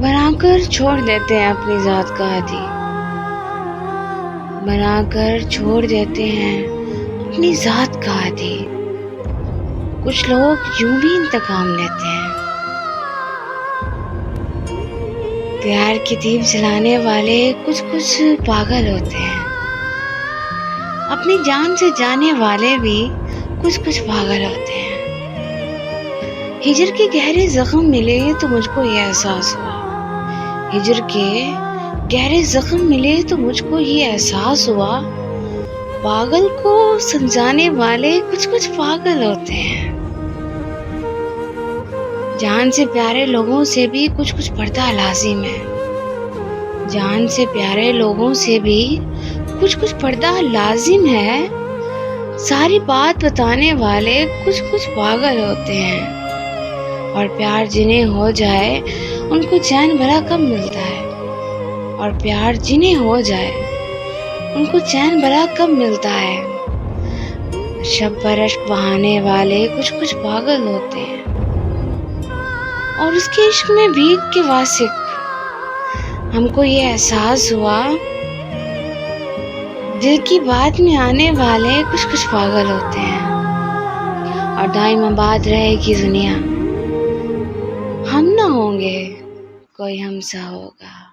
بنا کر چھوڑ دیتے ہیں اپنی ذات کا عادی، بنا کر چھوڑ دیتے ہیں اپنی ذات کا عادی۔ کچھ لوگ یوں بھی انتقام لیتے ہیں۔ پیار کی دیپ جلانے والے کچھ پاگل ہوتے ہیں، اپنی جان سے جانے والے بھی کچھ پاگل ہوتے ہیں۔ ہجر کے گہرے زخم ملے تو مجھ کو یہ احساس ہوا، ہجر کے گہرے زخم ملے تو مجھ کو یہ احساس ہوا، پاگل کو سمجھانے والے کچھ پاگل ہوتے ہیں۔ جان سے پیارے لوگوں سے بھی کچھ پردہ لازم ہے، جان سے پیارے لوگوں سے بھی کچھ پردہ لازم ہے۔ ساری بات بتانے والے کچھ پاگل ہوتے ہیں، اور پیار جنہیں ہو جائے ان کو چین بھلا کب ملتا ہے، اور پیار جنہیں ہو جائے ان کو چین بھلا کب ملتا ہے۔ شب پر اشک بہانے والے کچھ پاگل ہوتے ہیں، اور اس کے عشق میں بھیگ کے واثق ہم کو یہ احساس ہوا، دل کی بات میں آنے والے کچھ پاگل ہوتے ہیں۔ اور دائم آباد رہے گی دنیا، ہم نہ ہوں گے کوئی ہم سا ہوگا۔